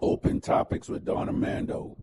Open Topics with Don Armando.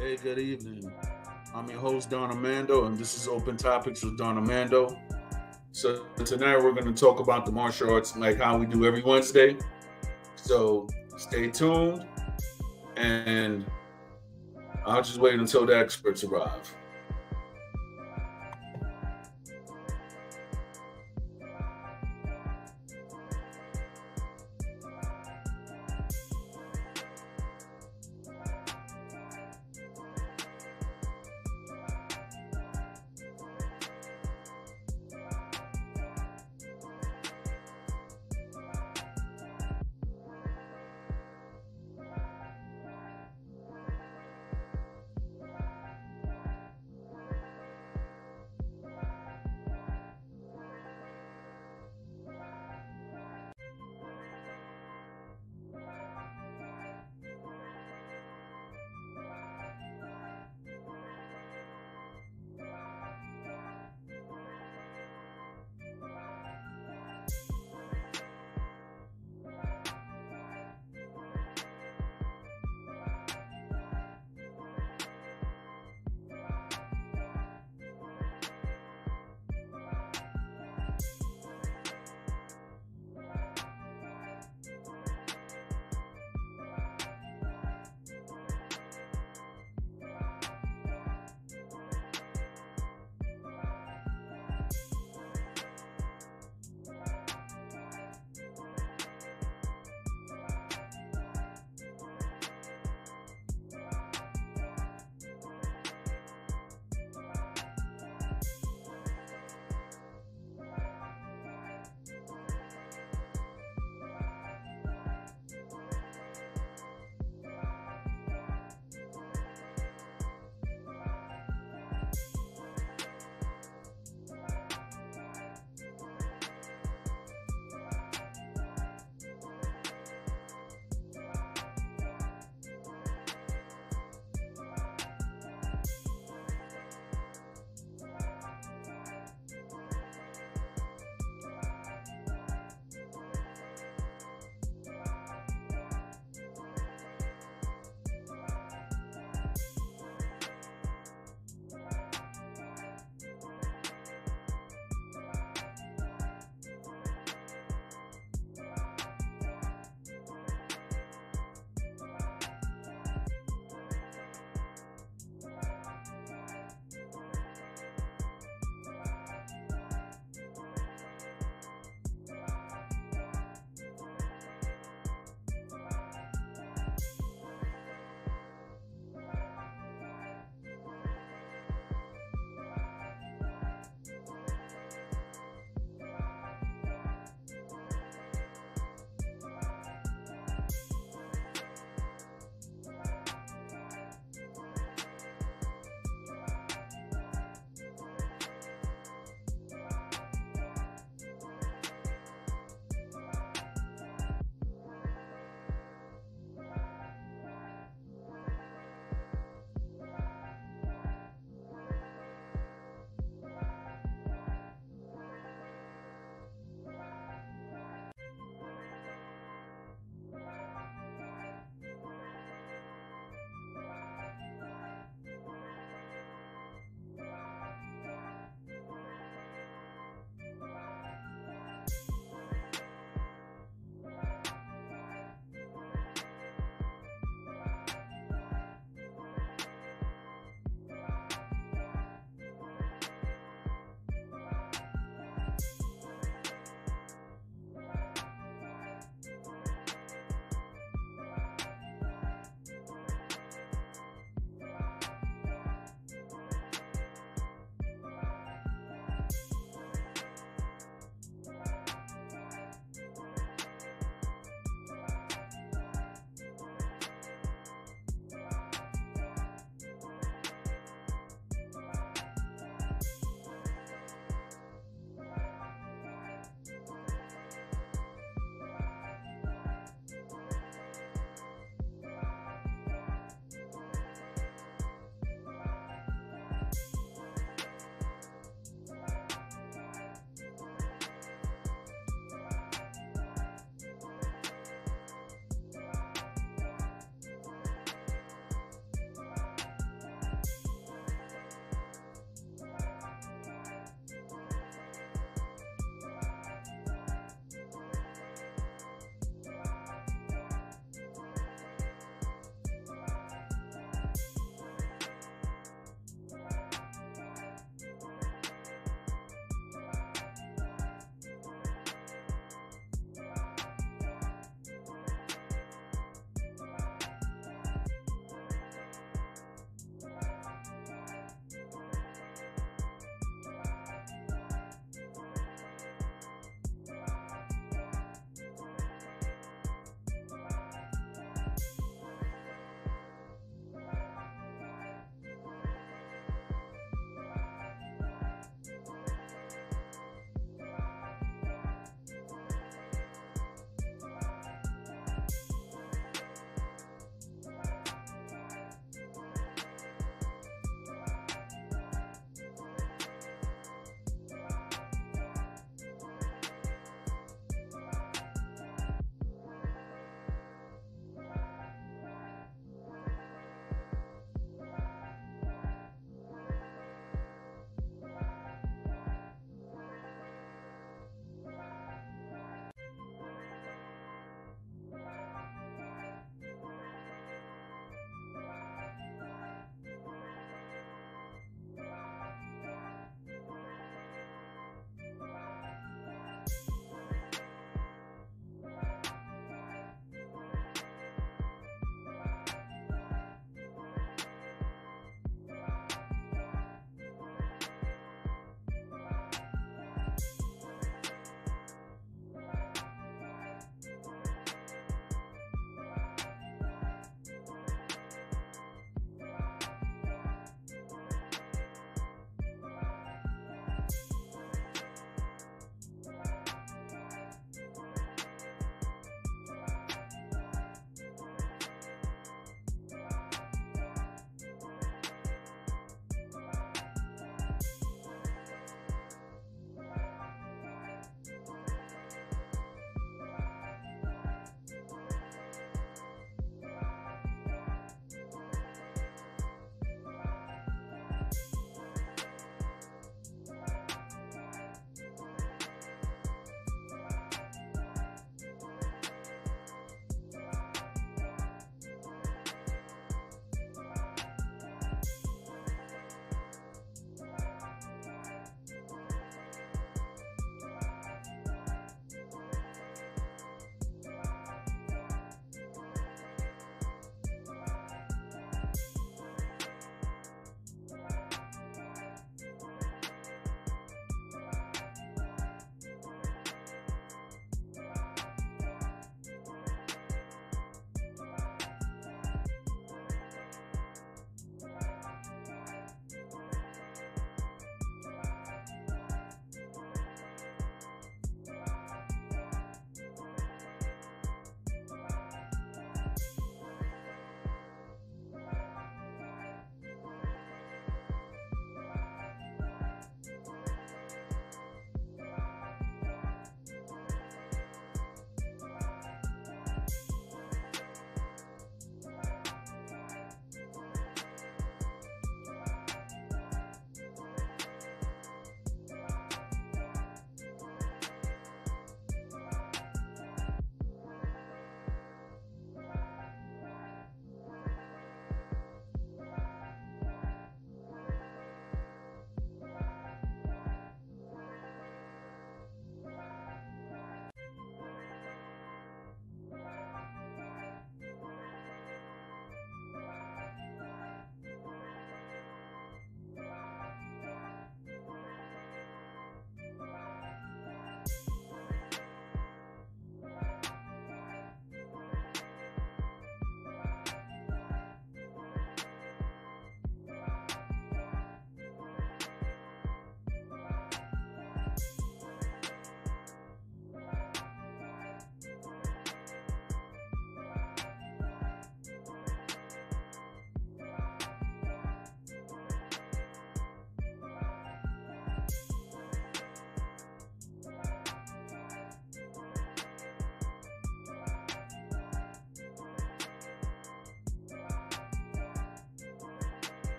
Hey, good evening. I'm your host, Don Armando, and this is Open Topics with Don Armando. So, tonight we're going to talk about the martial arts like how we do every Wednesday. So, stay tuned, and I'll just wait until the experts arrive.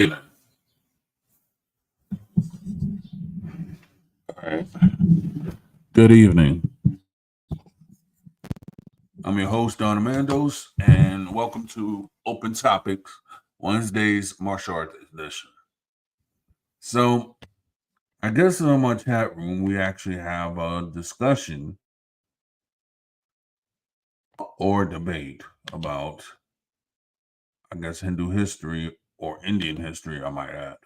evening. All right. Good evening. I'm your host, Don Armando, and welcome to Open Topics, Wednesday's Martial Arts Edition. So, I guess in my chat room, we actually have a discussion or debate about, I guess, Hindu history or Indian history, I might add.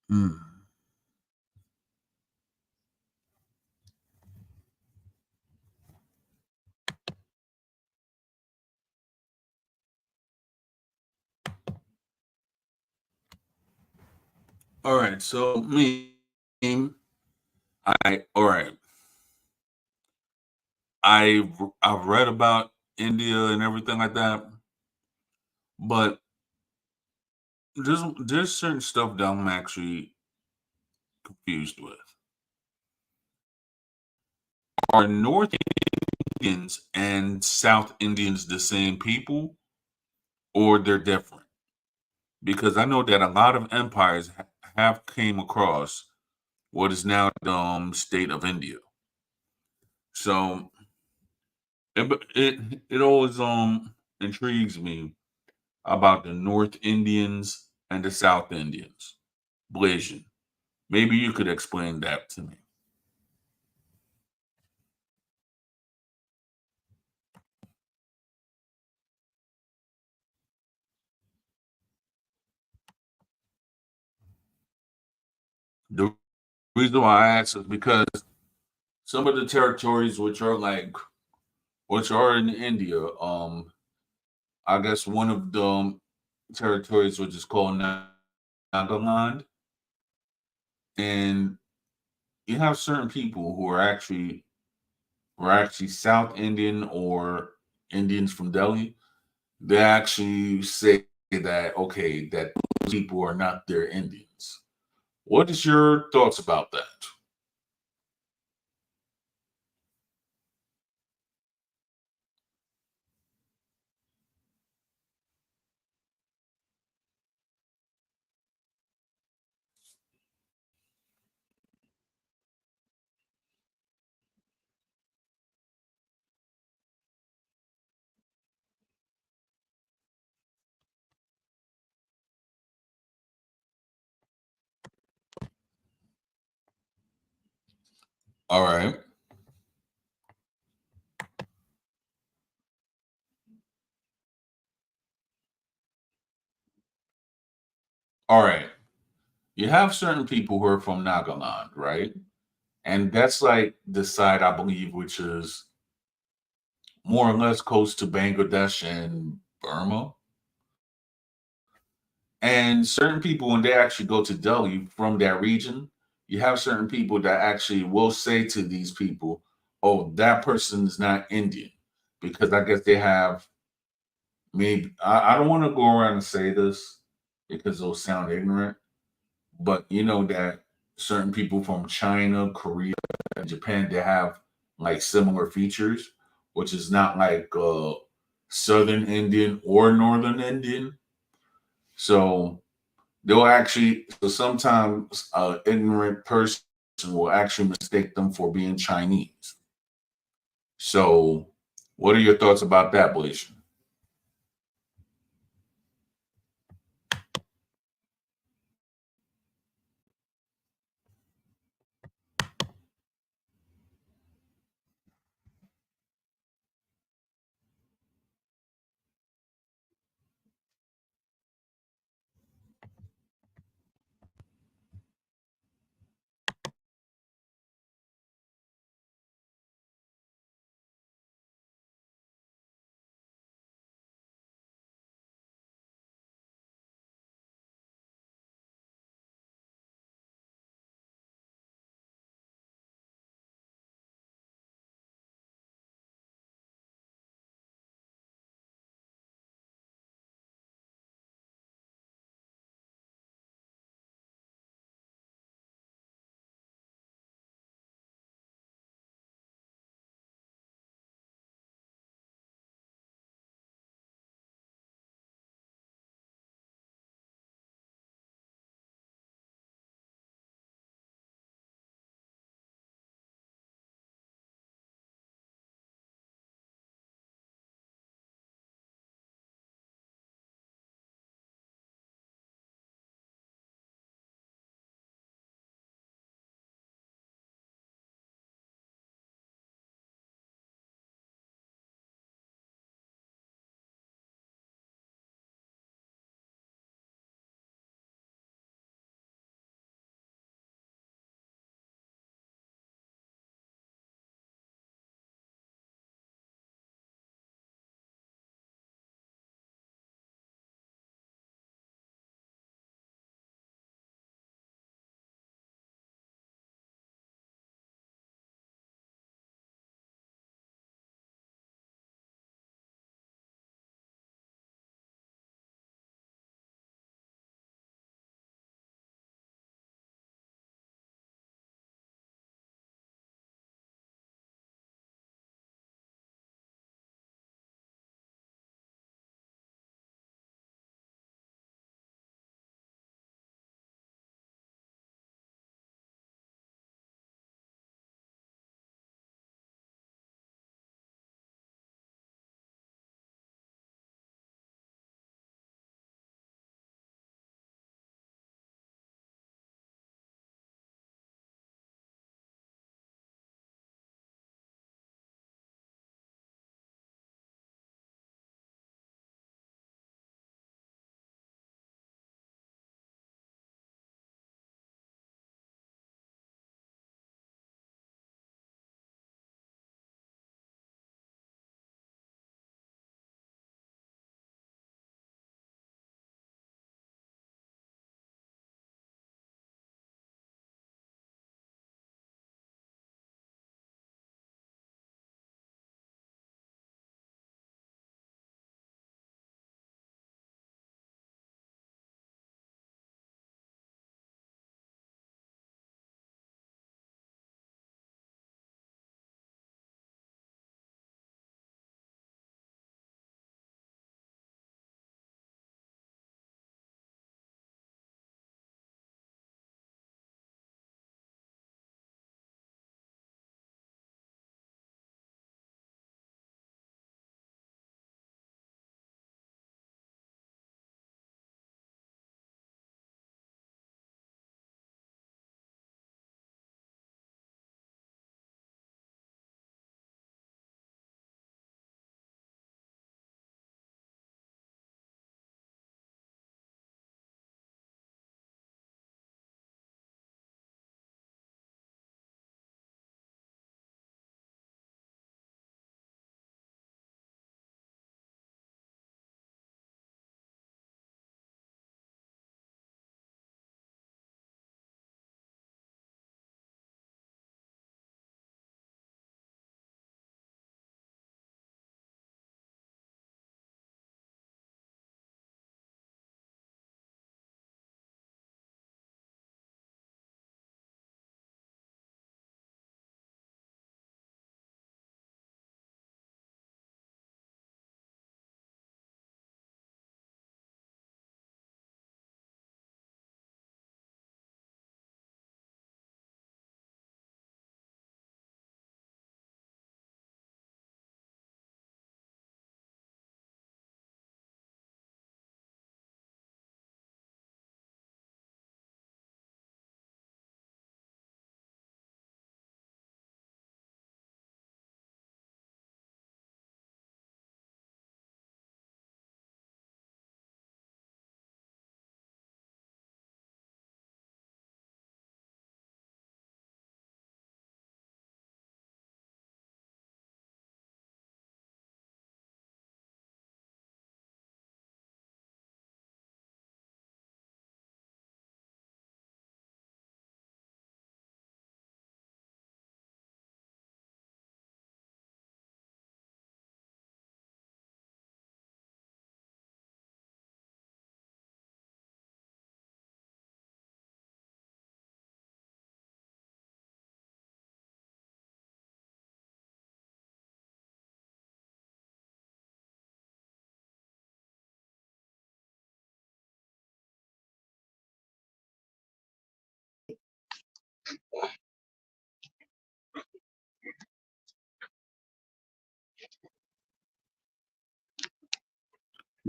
Hmm. All right. So, all right. I've read about India and everything like that, but there's certain stuff that I'm actually confused with. Are North Indians and South Indians the same people, or they're different? Because I know that a lot of empires have came across what is now the state of India. So it always intrigues me about the North Indians and the South Indians. Blasian, maybe you could explain that to me. The reason why I ask is because some of the territories which are in India, I guess one of the territories which is called Nagaland, and you have certain people who are actually South Indian or Indians from Delhi. They actually say that okay, that those people are not their Indians. What is your thoughts about that? All right, all right. You have certain people who are from Nagaland, right? And that's like the side I believe which is more or less close to Bangladesh and Burma. And certain people, when they actually go to Delhi from that region, you have certain people that actually will say to these people, "Oh, that person is not Indian," because I guess they have maybe I don't want to go around and say this because it'll sound ignorant, but you know that certain people from China, Korea, and Japan they have like similar features, which is not like Southern Indian or Northern Indian. So so sometimes an ignorant person will actually mistake them for being Chinese. So, what are your thoughts about that, Blaze?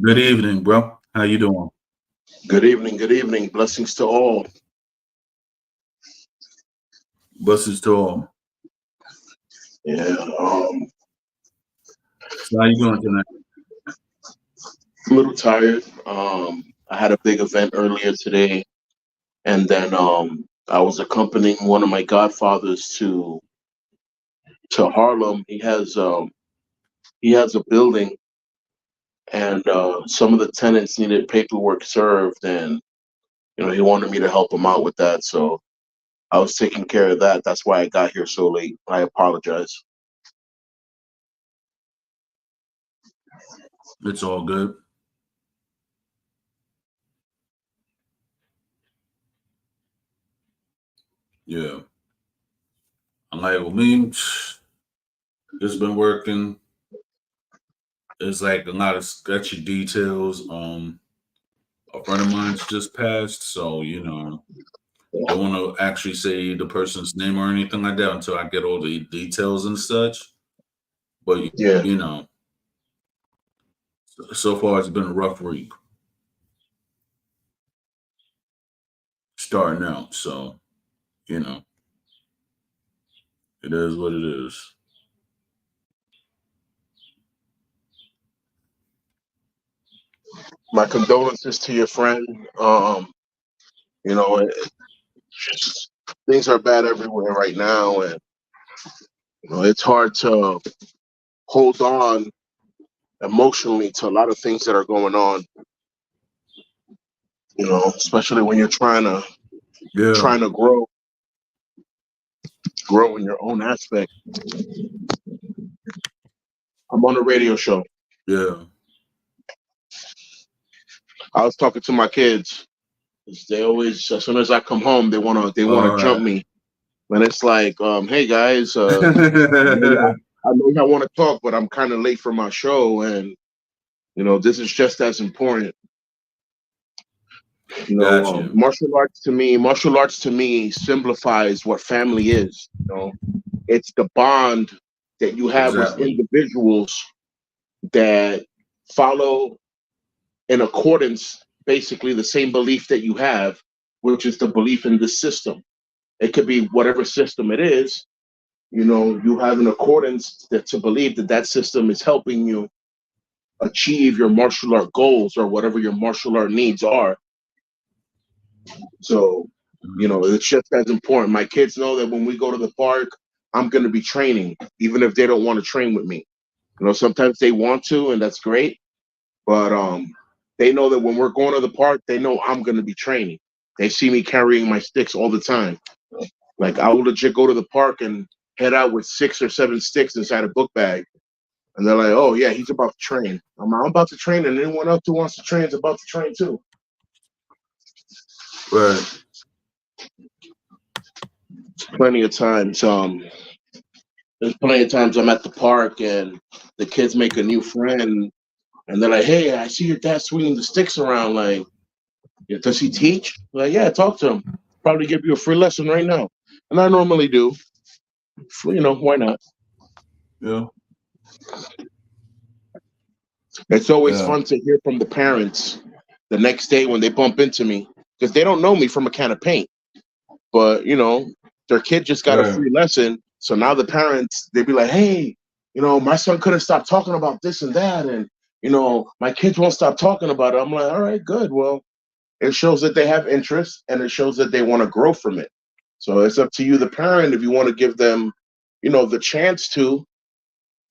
Good evening, bro. How you doing? Good evening. Good evening. Blessings to all. Buses to all. Yeah, So how you doing tonight? a little tired. I had a big event earlier today, and then I was accompanying one of my godfathers to Harlem. He has a building, and some of the tenants needed paperwork served, and he wanted me to help him out with that. So I was taking care of that. That's why I got here so late. I apologize. It's all good. Yeah. I'm like, well, me, it's been working. It's like a lot of sketchy details. A friend of mine's just passed, so don't want to actually say the person's name or anything like that until I get all the details and such. But Yeah. so far it's been a rough week starting out. So you know, it is what it is. My condolences to your friend. You know, just, things are bad everywhere right now, and it's hard to hold on emotionally to a lot of things that are going on. Especially when you're Yeah, trying to grow in your own aspect. I'm on a radio show. yeah. I was talking to my kids. 'Cause they always, as soon as I come home, they wanna All jump right. me, and it's like, hey guys, I know y'all want to talk, but I'm kind of late for my show, and this is just as important. Got you. Martial arts to me simplifies what family is. It's the bond that you have with Exactly. individuals that follow in accordance, basically the same belief that you have, which is the belief in the system. It could be whatever system it is. You have an accordance to believe that that system is helping you achieve your martial art goals or whatever your martial art needs are. So, Mhm. it's just as important. My kids know that when we go to the park, I'm going to be training, even if they don't want to train with me. Sometimes they want to, and that's great. But they know that when we're going to the park, they know I'm going to be training. They see me carrying my sticks all the time. Like I will legit go to the park and head out with 6 or 7 sticks inside a book bag. And they're like, oh, yeah, he's about to train. I'm about to train, and anyone else who wants to train is about to train too. Right. Plenty of times. There's plenty of times I'm at the park and the kids make a new friend, and they're like, "Hey, I see your dad swinging the sticks around. Like, yeah, does he teach?" Like, yeah, talk to him. Probably give you a free lesson right now, and I normally do. Why not? Yeah. It's always Yeah. fun to hear from the parents the next day when they bump into me because they don't know me from a can of paint, but their kid just got a Right. free lesson, so now the parents they be like, "Hey, my son couldn't stop talking about this and that, and my kids won't stop talking about it." I'm like, "All right, good. Well, it shows that they have interest, and it shows that they want to grow from it. So it's up to you, the parent, if you want to give them, the chance to,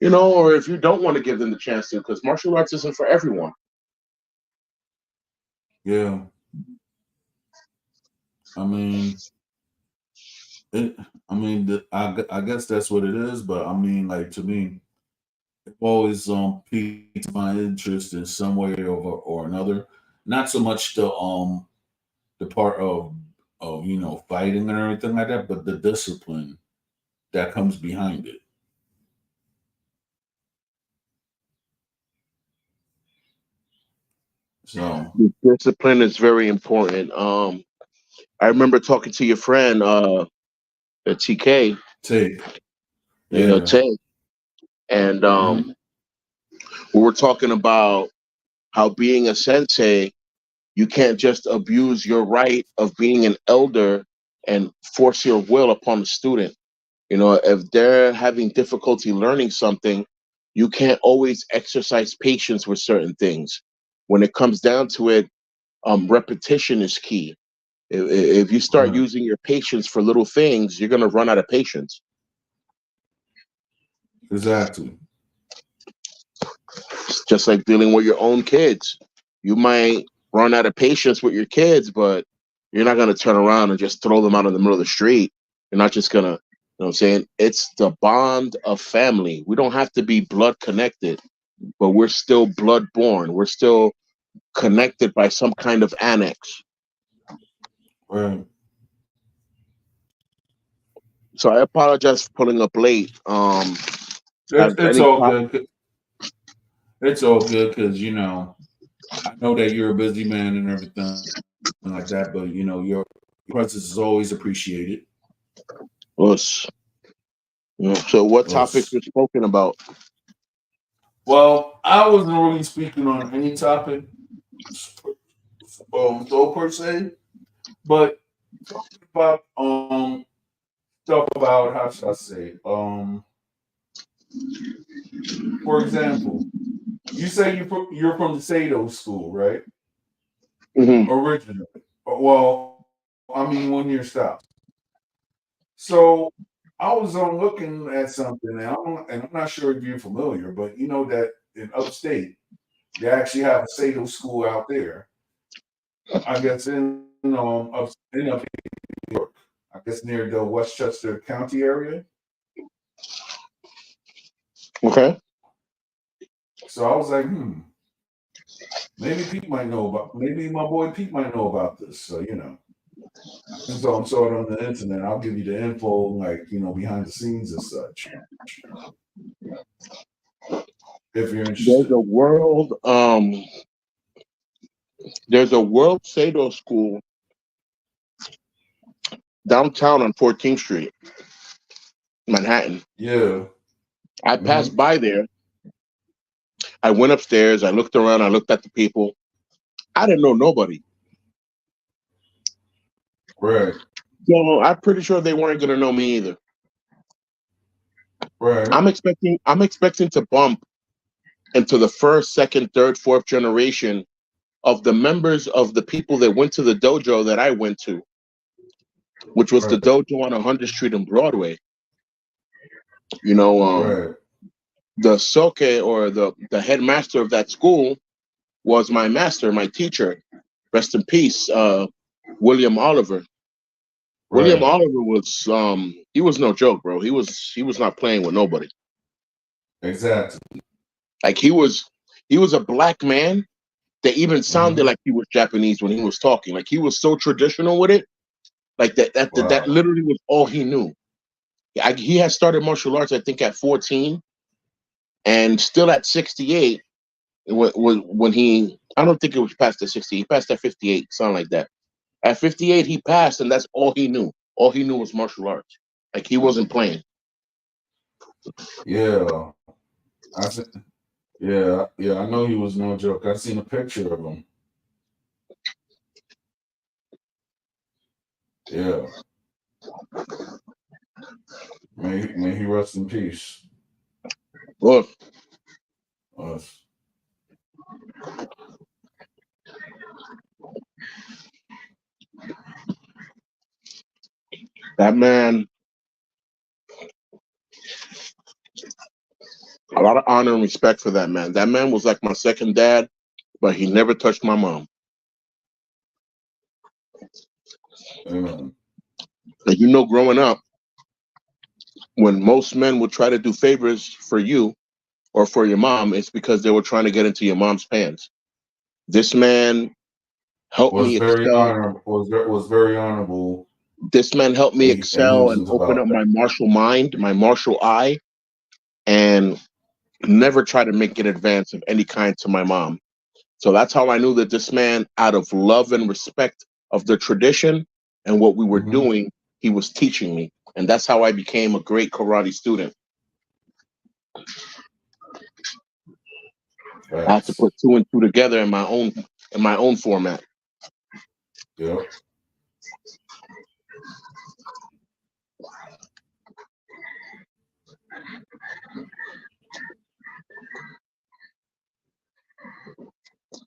or if you don't want to give them the chance to, because martial arts isn't for everyone." Yeah. I mean, it. I mean, I guess that's what it is. But I mean, like to me, it always piques my interest in some way or another. Not so much the part of fighting and everything like that, but the discipline that comes behind it. So Discipline is very important. I remember talking to your friend. the TK, Take. you know, Yeah. Tay, and Mm-hmm. we were talking about how being a sensei, you can't just abuse your right of being an elder and force your will upon the student. You know, if they're having difficulty learning something, you can't always exercise patience with certain things. When it comes down to it, repetition is key. If you start Right. using your patience for little things, you're going to run out of patience. Exactly. It's just like dealing with your own kids. You might run out of patience with your kids, but you're not going to turn around and just throw them out in the middle of the street. You're not just going to, you know what I'm saying? It's the bond of family. We don't have to be blood connected, but we're still blood born. We're still connected by some kind of annex. Right. So I apologize for pulling up late. It's Has it's any all top? good. It's all good because I know that you're a busy man and everything like that, but your presence is always appreciated. Us. So what topics Us. were spoken about? Well, I wasn't really speaking on any topic, so per se, but talking about stuff about how should I say for example, you say you're from the Sado school, right? Hmm. Originally. Well, I mean 1 year stops. So I was on looking at something, and I'm not sure if you're familiar, but you know that in upstate they actually have a Sado school out there. I guess in upstate New York. I guess near the Westchester County area. Okay. So I was like, maybe my boy Pete might know about this. So I just saw it on the internet. I'll give you the info, like behind the scenes and such, if you're There's interested. a world. There's a World Sado School downtown on 14th Street, Manhattan. Yeah. I Hmm. passed by there. I went upstairs. I looked around. I looked at the people. I didn't know nobody. Right. So I'm pretty sure they weren't gonna know me either. Right. I'm expecting to bump into the first, second, third, fourth generation of the members of the people that went to the dojo that I went to, which was the Right. dojo on 100th Street and Broadway. You know, Right. the soke, or the headmaster of that school, was my master, my teacher. Rest in peace, William Oliver. William Right. Oliver was he was no joke, bro. He was not playing with nobody. Exactly. Like he was a black man that even sounded Hmm. like he was Japanese when he was talking. Like he was so traditional with it. Like that Wow. literally was all he knew. He had started martial arts, I think, at 14, and still at 68. When he, I don't think it was past the 60. He passed at 58, something like that. At 58, he passed, and that's all he knew. All he knew was martial arts. Like he wasn't playing. Yeah. I see. Yeah. Yeah. I know he was no joke. I seen a picture of him. Yeah. May he rest in peace. Look, Us. that man, a lot of honor and respect for that man. That man was like my second dad, but he never touched my mom. Amen. Like, growing up, when most men would try to do favors for you or for your mom, it's because they were trying to get into your mom's pants. This man helped Was me very excel. honorable. Was very honourable, This man helped me and he excel was and open about up that. my martial mind, my martial eye, and never try to make an advance of any kind to my mom. So that's how I knew that this man, out of love and respect of the tradition and what we were Hmm. doing, he was teaching me. and that's how I became a great karate student. I had to Facts. put two and two together in my own format. Yep.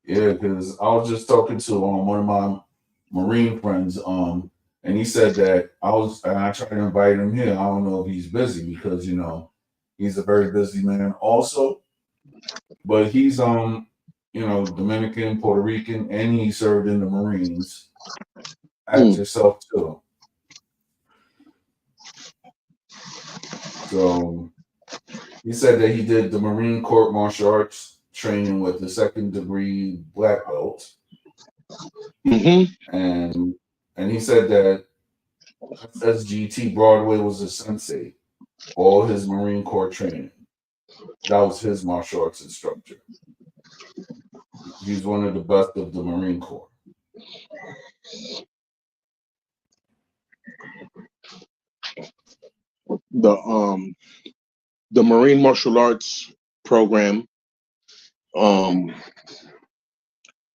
Yeah, because I was just talking to one of my Marine friends, and he said that and I tried to invite him here. I don't know if he's busy because he's a very busy man also, but he's Dominican, Puerto Rican, and he served in the Marines. Ask Mm, yourself too. So he said that he did the Marine Corps martial arts training with the second degree black belt, hmm and he said that SGT Broadway was a sensei. All his Marine Corps training. That was his martial arts instructor. He's one of the best of the Marine Corps. The um the Marine martial arts program um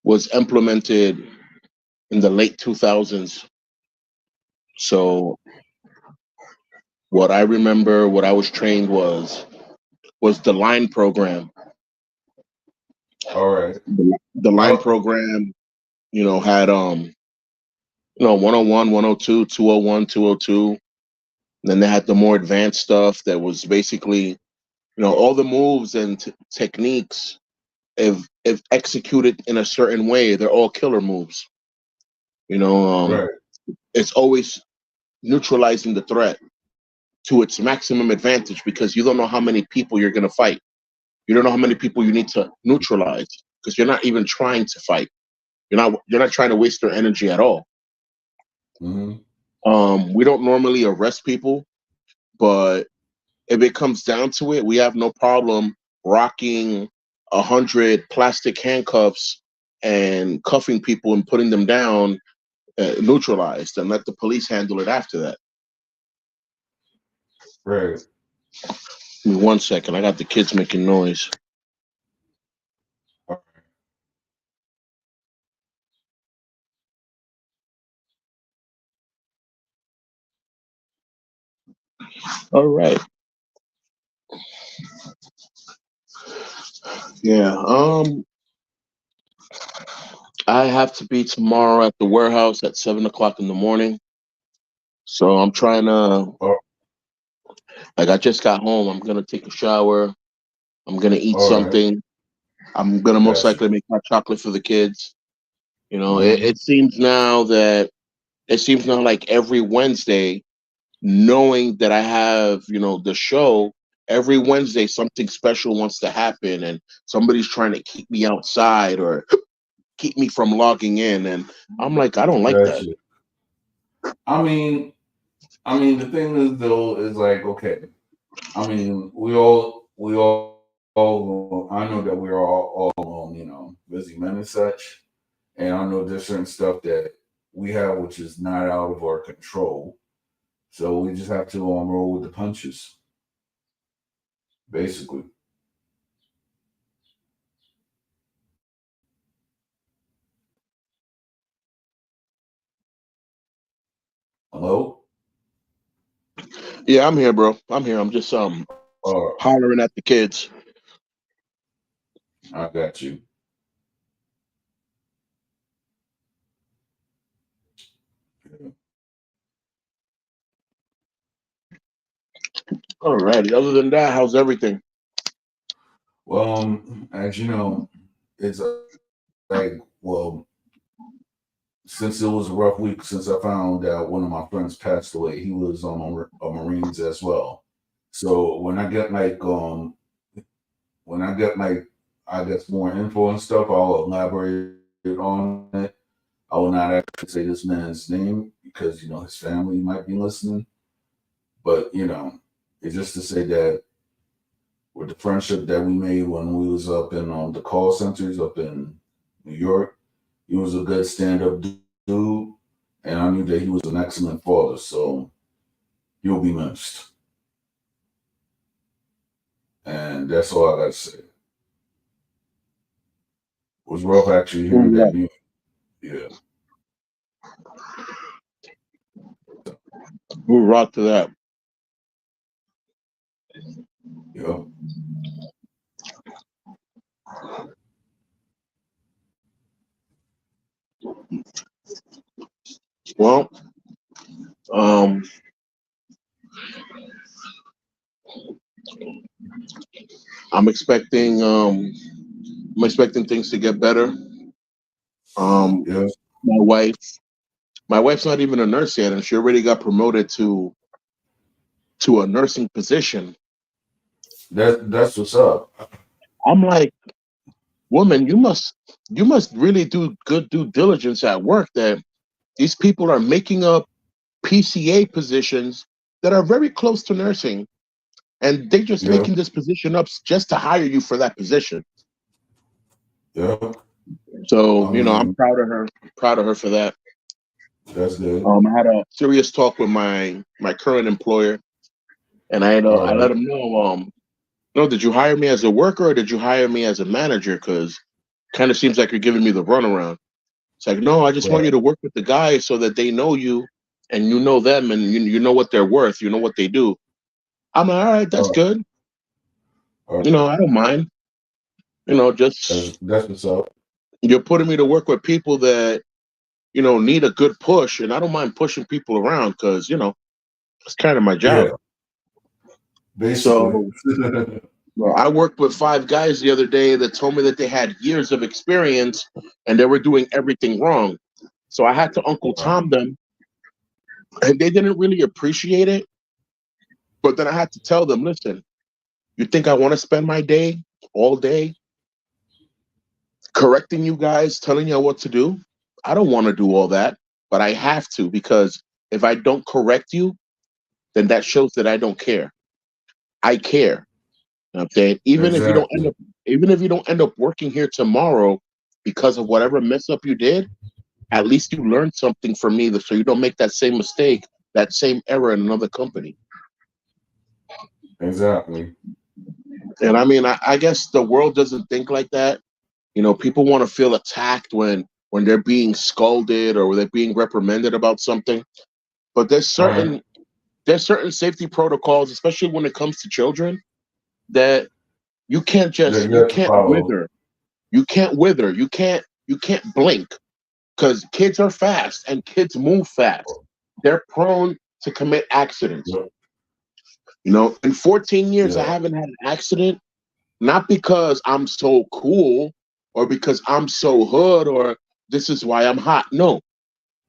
was implemented in the late 2000s. So what I remember, what I was trained was the line program. All right. The line Oh, program, had 101, 102, 201, 202. Then they had the more advanced stuff that was basically, all the moves and techniques, if executed in a certain way, they're all killer moves. You know, right. it's always neutralizing the threat to its maximum advantage because you don't know how many people you're going to fight. You don't know how many people you need to neutralize because you're not even trying to fight. You're not trying to waste their energy at all. Mm-hmm. We don't normally arrest people, but if it comes down to it, we have no problem rocking 100 plastic handcuffs and cuffing people and putting them down, neutralized, and let the police handle it after that. Right. Give me 1 second. I got the kids making noise. All All right. Yeah. I have to be tomorrow at the warehouse at 7 o'clock in the morning. So I'm trying to, right. like, I just got home. I'm gonna take a shower. I'm gonna eat All right. something. I'm gonna most Got you. likely make hot chocolate for the kids. It, Mm-hmm. it seems now that it seems now like every Wednesday, knowing that I have, the show, every Wednesday something special wants to happen and somebody's trying to keep me outside or keep me from logging in. And I'm like, I don't like Got that. you. I mean, the thing is though is like okay. I mean, I know that we're all busy men and such, and I know there's certain stuff that we have which is not out of our control. So we just have to roll with the punches, basically. Hello? Yeah, I'm here, bro. I'm here. I'm just hollering at the kids. I got you. Alrighty. Other than that, how's everything? Well, as you know, it's like, well, since it was a rough week since I found out one of my friends passed away, he was on a Marines as well. So when I get like I guess more info and stuff, I'll elaborate on it. I will not actually say this man's name because his family might be listening. But it's just to say that with the friendship that we made when we was up in the call centers up in New York, he was a good stand up dude, and I knew that he was an excellent father. So you'll be missed. And that's all I got to say. It was rough actually hearing Who that rock, news. Yeah, who rock to that? yeah, Well, um, I'm expecting um, I'm expecting things to get better. Um, yeah. my wife, my wife's not even a nurse yet, and she already got promoted to a nursing position. That's what's up. I'm like, woman, you must really do good due diligence at work that these people are making up PCA positions that are very close to nursing, and they're just Yeah, making this position up just to hire you for that position. yeah. So, I I'm mean, proud of her for that. that's good. I had a serious talk with my current employer, and I All let right, him know, no, did you hire me as a worker or did you hire me as a manager? Because kind of seems like you're giving me the runaround. It's like, no, I just want right. you to work with the guys so that they know you and you know them and you know what they're worth, you know what they do. I'm like, all right, that's All good. right, all right. I don't mind. Just That's what's up. you're putting me to work with people that, need a good push, and I don't mind pushing people around because, it's kind of my job. Yeah, basically. So, well, I worked with five guys the other day that told me that they had years of experience and they were doing everything wrong. So I had to Uncle Wow. Tom them, and they didn't really appreciate it. But then I had to tell them, listen, you think I want to spend my day all day correcting you guys, telling you what to do? I don't want to do all that, but I have to because if I don't correct you, then that shows that I don't care. I care. You know what I'm saying? Exactly. Even if you don't end up working here tomorrow because of whatever mess up you did, at least you learned something from me so you don't make that same mistake, that same error in another company. Exactly. And I mean, I guess the world doesn't think like that. People want to feel attacked when they're being scolded or they're being reprimanded about something. But All right. there's certain safety protocols, especially when it comes to children, that you can't That just you you have to can't follow. wither. You can't blink because kids are fast and kids move fast. They're prone to commit accidents. Yep. In 14 years, I Yeah. haven't had an accident, not because I'm so cool or because I'm so hood or this is why I'm hot. No,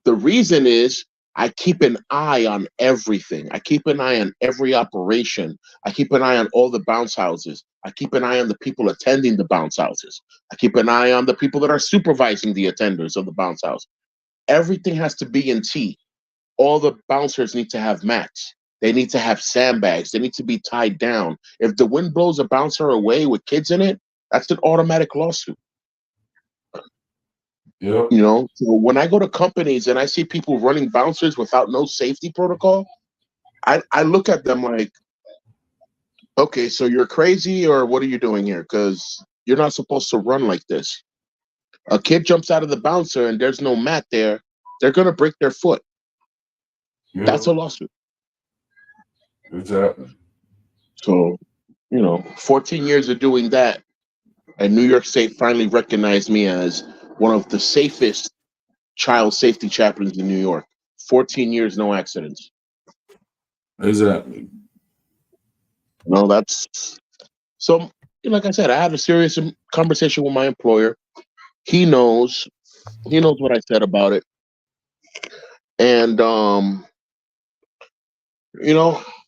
the reason is I keep an eye on everything. I keep an eye on every operation. I keep an eye on all the bounce houses. I keep an eye on the people attending the bounce houses. I keep an eye on the people that are supervising the attenders of the bounce house. Everything has to be in T. All the bouncers need to have mats. They need to have sandbags. They need to be tied down. If the wind blows a bouncer away with kids in it, that's an automatic lawsuit. Yep. So when I go to companies and I see people running bouncers without no safety protocol, I look at them like, okay, so you're crazy or what are you doing here? Because you're not supposed to run like this. A kid jumps out of the bouncer and there's no mat there, they're gonna break their foot. That's Yep. a lawsuit. Exactly. So, 14 years of doing that, and New York State finally recognized me as one of the safest child safety chaplains in New York. 14 years, no accidents. Exactly. That's so. Like I said, I had a serious conversation with my employer. He knows. He knows what I said about it, and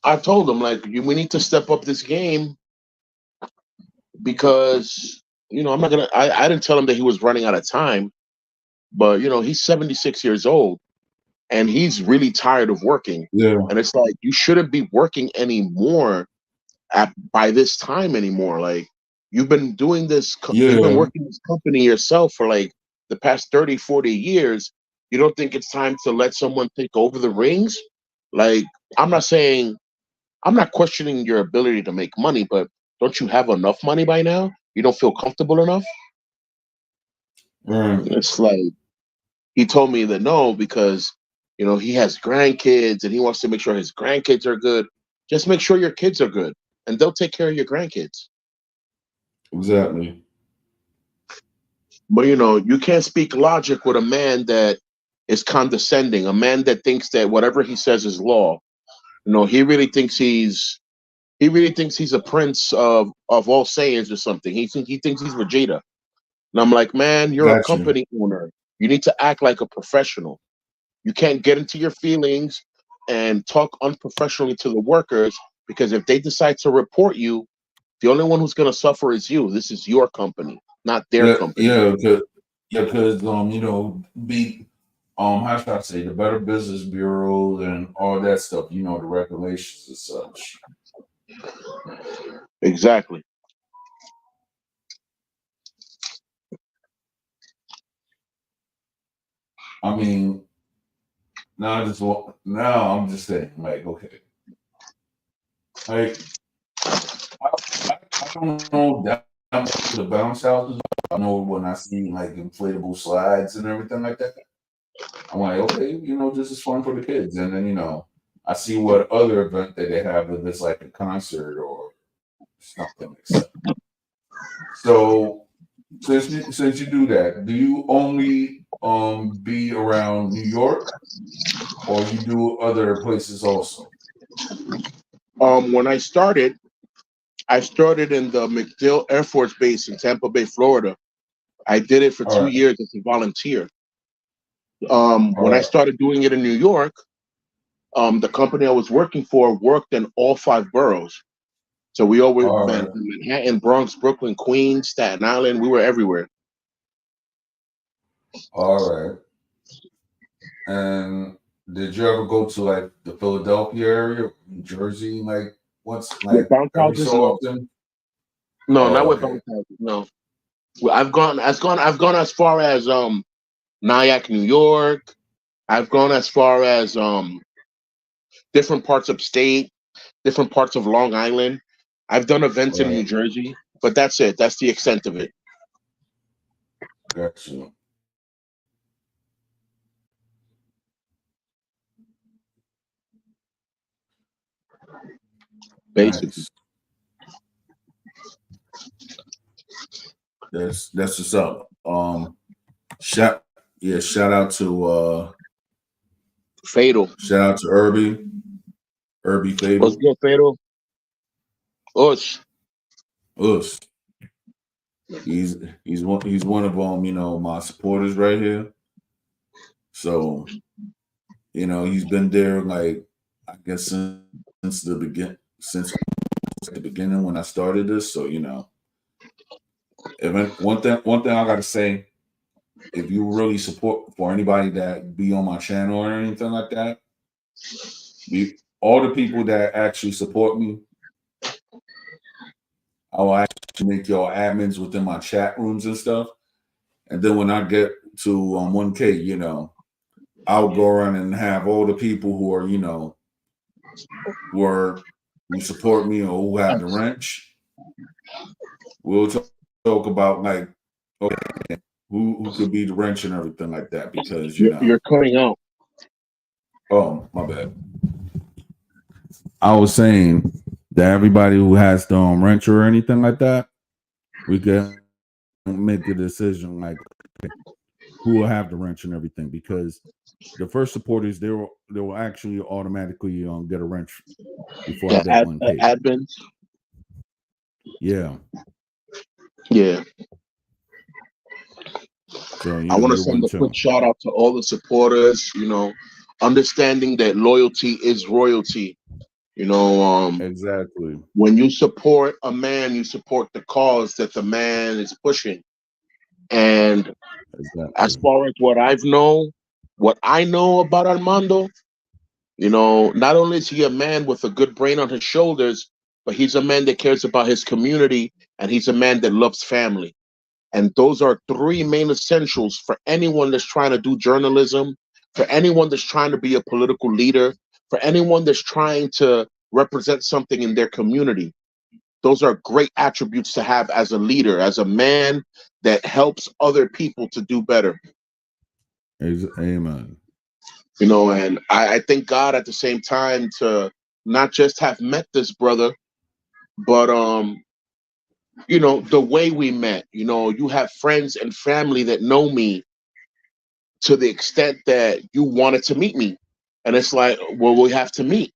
I told him like we need to step up this game because I'm not gonna. I didn't tell him that he was running out of time, but he's 76 years old and he's really tired of working. Yeah. And it's like you shouldn't be working anymore by this time anymore. Like you've been Yeah. working this company yourself for like the past 30, 40 years. You don't think it's time to let someone take over the rings? Like, I'm not saying, I'm not questioning your ability to make money, but don't you have enough money by now? You don't feel comfortable enough? Right. It's like, he told me that no, because, he has grandkids and he wants to make sure his grandkids are good. Just make sure your kids are good and they'll take care of your grandkids. Exactly. But you can't speak logic with a man that is condescending, a man that thinks that whatever he says is law. He really thinks he's a prince of all sayings or something. He thinks he's Vegeta. And I'm like, man, you're a Got you. company owner. You need to act like a professional. You can't get into your feelings and talk unprofessionally to the workers, because if they decide to report you, the only one who's going to suffer is you. This is your company, not their Yeah, company. yeah, because be how should I say, the Better Business Bureau and all that stuff, the regulations and such. Exactly. I mean, now I'm just saying, like, okay, like I, I don't know that much of the bounce houses. I know when I see like inflatable slides and everything like that, I'm like, okay, this is fun for the kids. And then I see what other event that they have, if it's like a concert or something like that. So since you do that, do you only be around New York, or you do other places also? When I started in the MacDill Air Force Base in Tampa Bay, Florida. I did it for All two right, years as a volunteer. all When I right, started doing it in New York, the company I was working for worked in all five boroughs. So we always all man right, Manhattan, Bronx, Brooklyn, Queens, Staten Island. We were everywhere. all right. And did you ever go to like the Philadelphia area, New Jersey, like once, With like bounce every houses, so no, often? no, not Oh, with okay. bounce houses, no. Well, I've gone as far as Nyack, New York. I've gone as far as different parts of state, different parts of Long Island. I've done events All in right, New Jersey, but that's it. That's the extent of it, got you. basically. Nice. That's what's up. Shout yeah, Fatal. shout out to Irby What's Fatal. good, Fatal? Ush. Us. He's he's one of my supporters right here. So he's been there, like, I guess since since the beginning when I started this. So one thing I gotta say, if you really support, for anybody that be on my channel or anything like that, all the people that actually support me, I will actually make y'all admins within my chat rooms and stuff. And then when I get to 1K, I'll go around and have all the people who are, who are who support me or who have the wrench. We'll talk about, like, okay, who could be the wrench and everything like that, because You're cutting out. oh, my bad. I was saying that everybody who has the wrench or anything like that, we can make a decision, like, who will have the wrench and everything, because the first supporters, they will actually automatically get a wrench before I The get 1K. admins. Yeah. Yeah. So I want to you're send one a quick too. shout out to all the supporters, understanding that loyalty is royalty. You know, Exactly. when you support a man, you support the cause that the man is pushing. And as Exactly. far as what I know about Armando, not only is he a man with a good brain on his shoulders, but he's a man that cares about his community, and he's a man that loves family. And those are three main essentials for anyone that's trying to do journalism, for anyone that's trying to be a political leader, for anyone that's trying to represent something in their community, those are great attributes to have as a leader, as a man that helps other people to do better. Amen. And I thank God at the same time to not just have met this brother, but the way we met. You have friends and family that know me to the extent that you wanted to meet me. And it's like, well, we have to meet.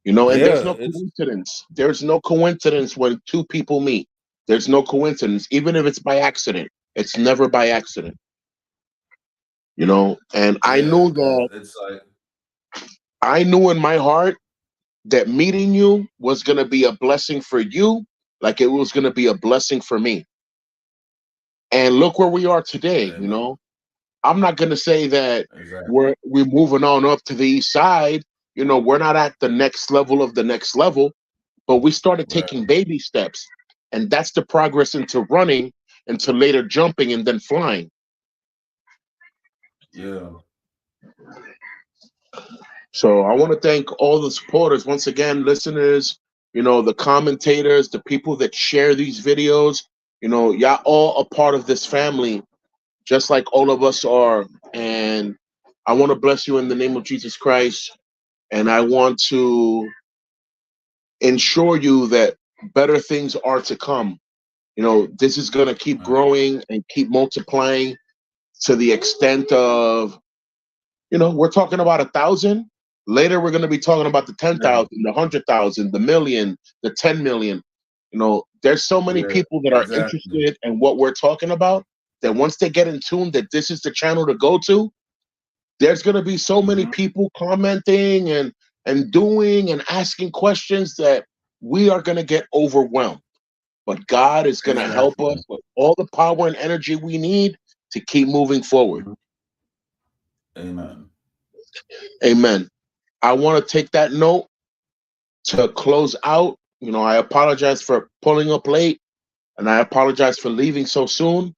And there's Yeah, no coincidence. There's no coincidence when two people meet. There's no coincidence, even if it's by accident. It's never by accident. And I yeah, knew because that it's like, I knew in my heart that meeting you was going to be a blessing for you, like it was going to be a blessing for me. And look where we are today. amen. I'm not going to say that Exactly. we're moving on up to the east side. We're not at the next level of the next level, but we started Right. taking baby steps. And that's the progress into running, into later jumping and then flying. Yeah. So I want to thank all the supporters, once again, listeners, the commentators, the people that share these videos. Y'all all a part of this family, just like all of us are. And I want to bless you in the name of Jesus Christ. And I want to ensure you that better things are to come. This is going to keep growing and keep multiplying to the extent of, we're talking about 1,000. Later, we're going to be talking about the Yeah. 10,000, the 100,000, the million, the 10 million. There's so many Yeah. people that are Exactly. interested in what we're talking about that once they get in tune that this is the channel to go to, there's going to be so many Hmm. people commenting and doing and asking questions that we are going to get overwhelmed. But God is going to help us Exactly. with all the power and energy we need to keep moving forward. Mhm. Amen. Amen. I want to take that note to close out. I apologize for pulling up late and I apologize for leaving so soon,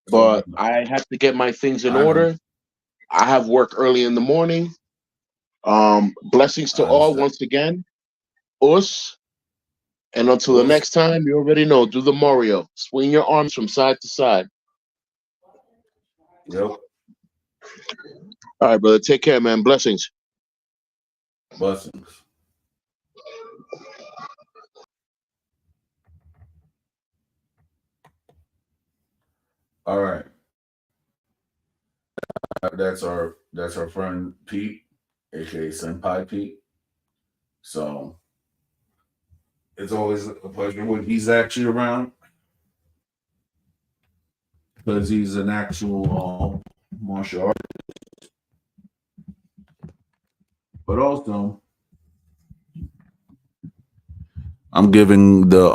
So but I have to get my things in I know. order. I have work early in the morning. Blessings to I all understand. once again. Us. And until the Well, next time, you already know, do the Mario. Swing your arms from side to side. yep. All right, brother. Take care, man. Blessings. Blessings. All right. That's our friend Pete, aka Senpai Pete. So it's always a pleasure when he's actually around because he's an actual martial artist. But also, I'm giving the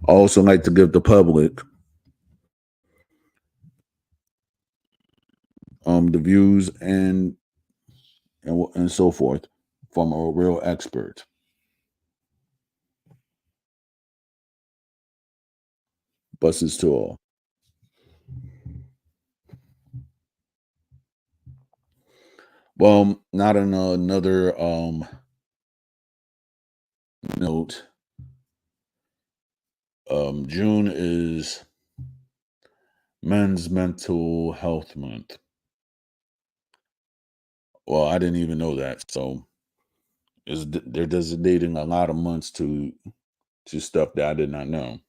I also like to give the public the views and so forth from a real expert. Blessings to all. Well, not on another note. June is Men's Mental Health Month. Well, I didn't even know that. So they're designating a lot of months to stuff that I did not know.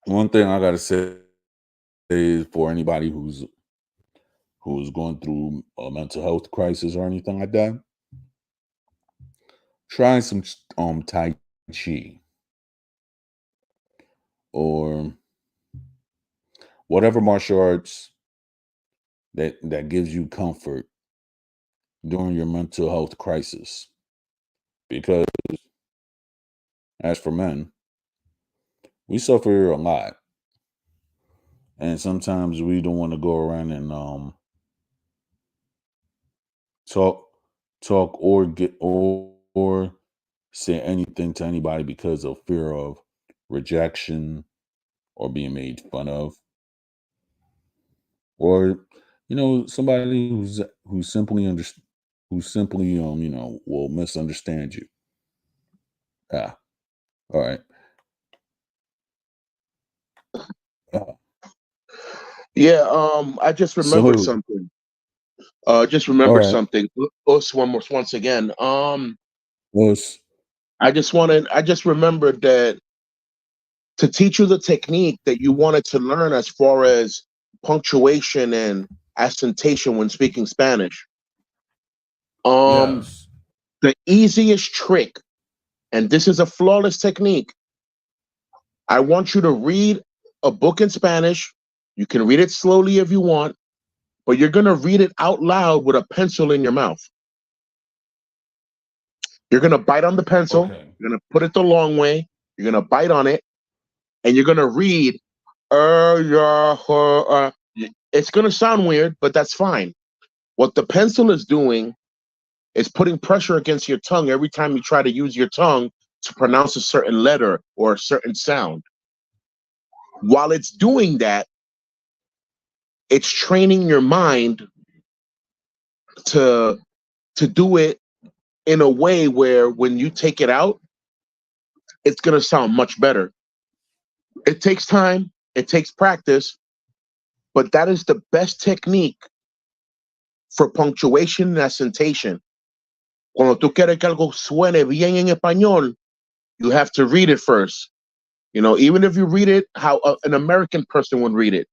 One thing I gotta say is for anybody who's going through a mental health crisis or anything like that, try some Tai Chi or whatever martial arts that gives you comfort during your mental health crisis. Because as for men, we suffer a lot, and sometimes we don't want to go around and talk talk or get or say anything to anybody because of fear of rejection or being made fun of, or somebody who simply will misunderstand you. Ah, all right. Uh, Yeah, I just remembered so something. Just all remembered right. something. Us once again. Let's I just remembered that to teach you the technique that you wanted to learn as far as punctuation and accentation when speaking Spanish. Um, yes. the easiest trick, and this is a flawless technique. I want you to read a book in Spanish. You can read it slowly if you want, but you're gonna read it out loud with a pencil in your mouth. You're gonna bite on the pencil. Okay. You're gonna put it the long way. You're gonna bite on it, and you're gonna read. Yeah, it's gonna sound weird, but that's fine. What the pencil is doing is putting pressure against your tongue every time you try to use your tongue to pronounce a certain letter or a certain sound. While it's doing that, it's training your mind to do it in a way where when you take it out, it's gonna sound much better. It takes time, it takes practice, but that is the best technique for punctuation and accentation. Cuando tú quieres que algo suene bien en español, you have to read it first. Even if you read it how an American person would read it.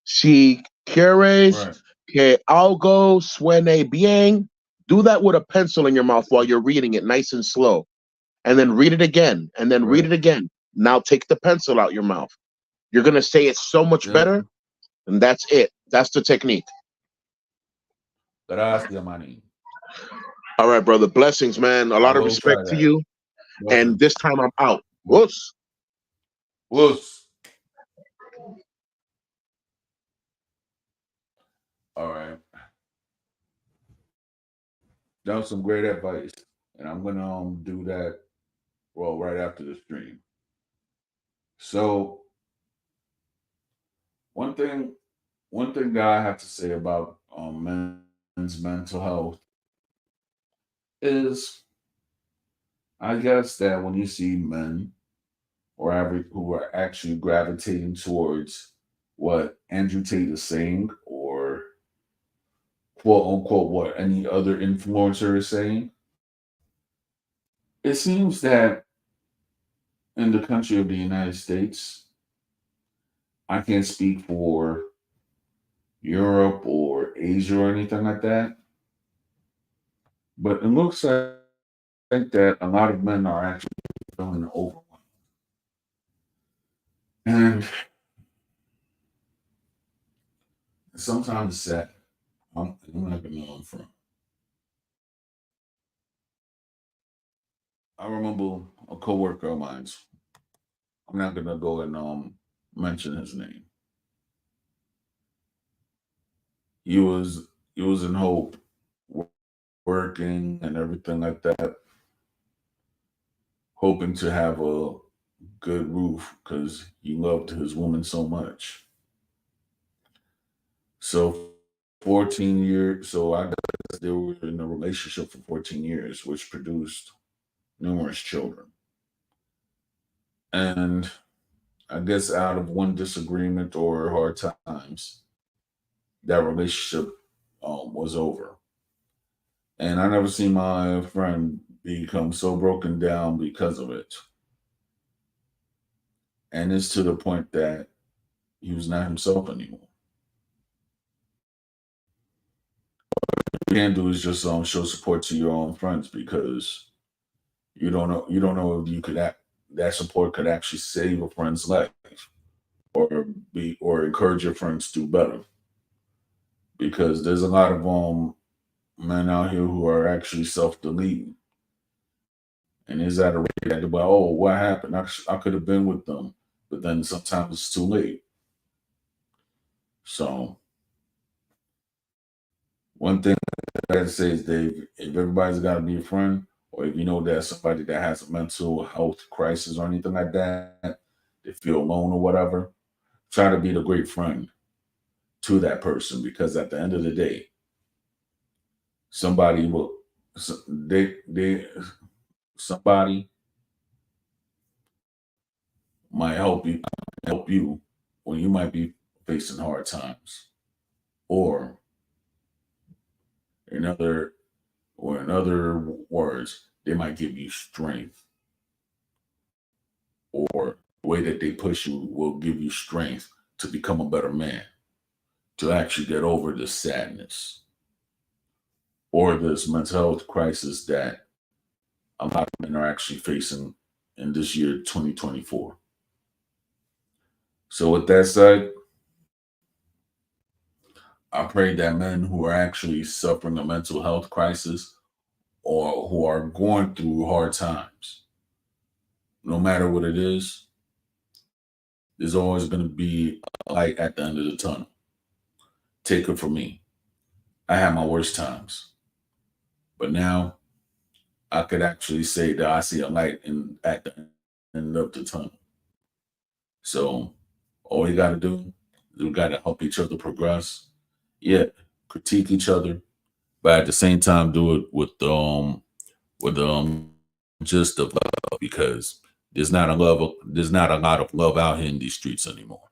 Si quieres Right. que algo suene bien, do that with a pencil in your mouth while you're reading it nice and slow. And then read it again, and then read Right. it again. Now take the pencil out your mouth. You're going to say it so much Yep. better, and that's it. That's the technique. Gracias, Manny. All right, brother. Blessings, man. A I lot of will try respect to that. you. And Blessings. this time I'm out. Whoops. Wuss. All right. That was some great advice. And I'm gonna do that right after the stream. So one thing one thing that I have to say about men's mental health is I guess that when you see men who are actually gravitating towards what Andrew Tate is saying or quote unquote what any other influencer is saying, it seems that in the country of the United States, I can't speak for Europe or Asia or anything like that, but it looks like that a lot of men are actually feeling overwhelmed. And sometimes it's sad. I'm not gonna know I'm from. I remember a coworker of mine. I'm not gonna go and mention his name. He was in Hope, working and everything like that, hoping to have a good roof because he loved his woman so much. So 14 years. So I guess they were in a relationship for 14 years, which produced numerous children. And I guess out of one disagreement or hard times, that relationship was over. And I never seen my friend become so broken down because of it. And it's to the point that he was not himself anymore. What you can do is just show support to your own friends because you don't know if you could act that support could actually save a friend's life or encourage your friends to do better because there's a lot of men out here who are actually self-deleting and is at a rate that about, oh, what happened? I could have been with them, but then sometimes it's too late. So one thing I gotta say is, Dave, if everybody's got to be a friend, or if you know there's somebody that has a mental health crisis or anything like that, they feel alone or whatever, try to be the great friend to that person, because at the end of the day, somebody will they somebody might help you when you might be facing hard times, or in other in other words, they might give you strength, or the way that they push you will give you strength to become a better man, to actually get over this sadness or this mental health crisis that a lot of men are actually facing in this year 2024. So with that said, I pray that men who are actually suffering a mental health crisis or who are going through hard times, no matter what it is, there's always going to be a light at the end of the tunnel. Take it from me. I had my worst times, but now I could actually say that I see a light at the end of the tunnel. So all you got to do is we got to help each other progress. Yeah, critique each other, but at the same time do it with just of love, because there's not a lot of love out here in these streets anymore.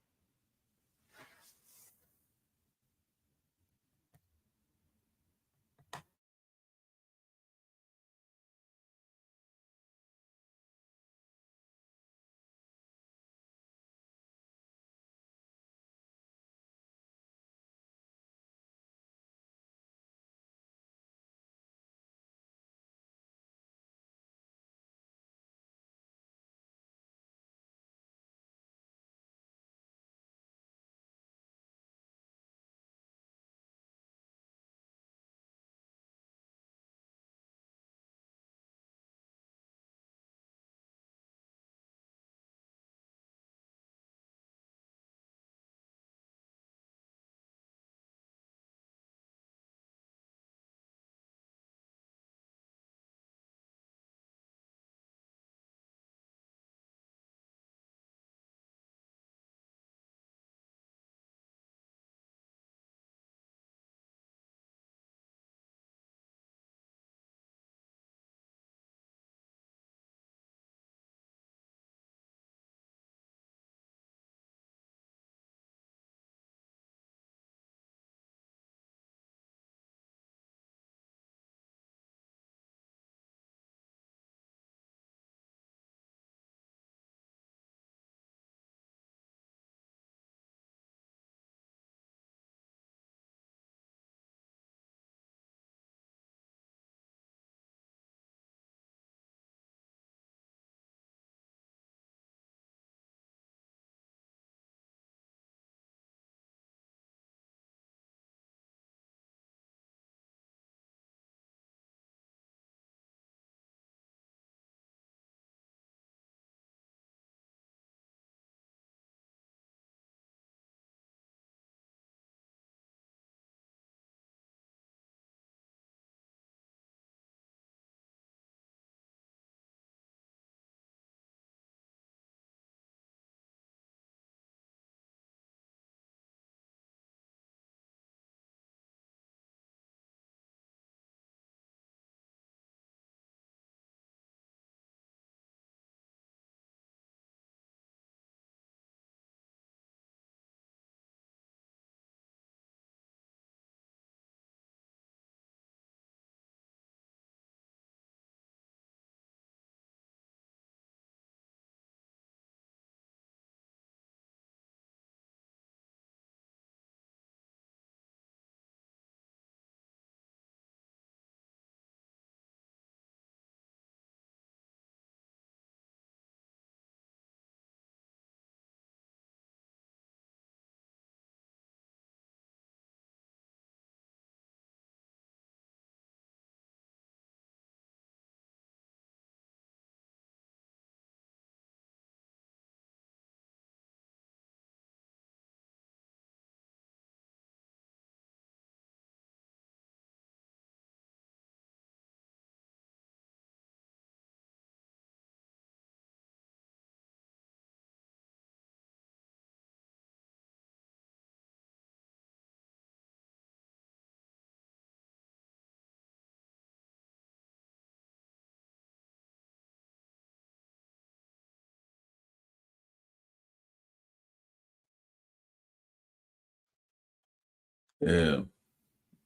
Yeah,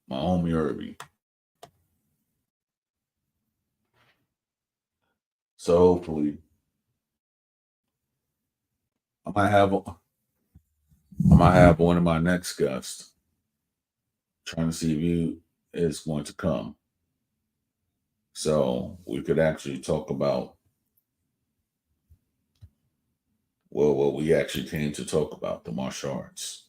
my homie Irby. So hopefully, I might have I might have one of my next guests trying to see if you is going to come. So we could actually talk about well what we actually came to talk about, the martial arts.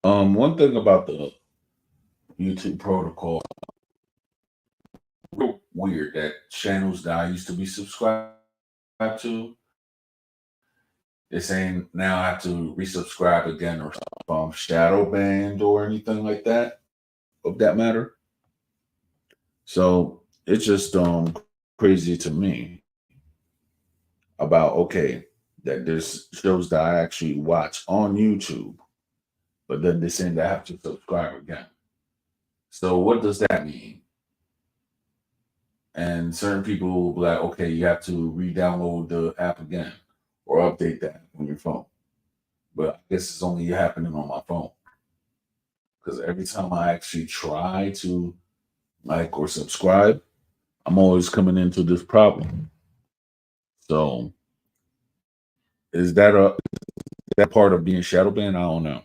One thing about the YouTube protocol, real weird that channels that I used to be subscribed to, they're saying now I have to resubscribe again or shadow banned or anything like that of that matter. So it's just crazy to me about okay that there's shows that I actually watch on YouTube, but then they're saying that I have to subscribe again. So what does that mean? And certain people will be like, okay, you have to re-download the app again or update that on your phone. But I guess it's only happening on my phone because every time I actually try to like or subscribe, I'm always coming into this problem. So is that part of being shadow banned? I don't know.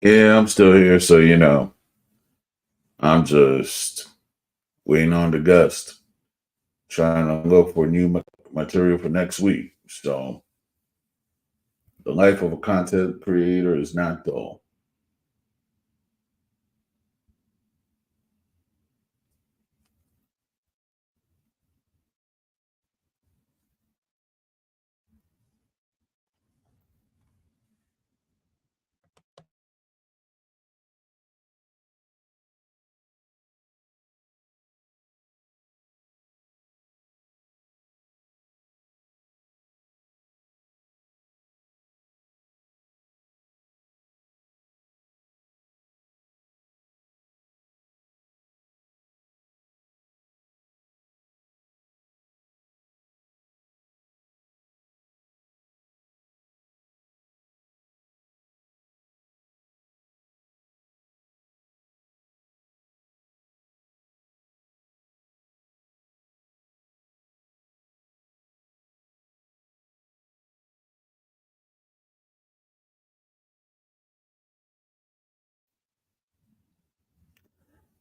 Yeah, I'm still here, so I'm just waiting on the gust, trying to look for new material for next week. So the life of a content creator is not dull.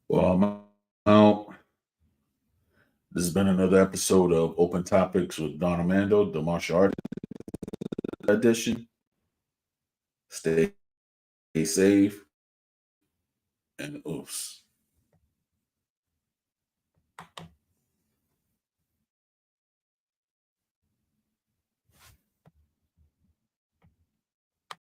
Well, I'm out. This has been another episode of Open Topics with Don Armando, the martial art edition. Stay safe and oops.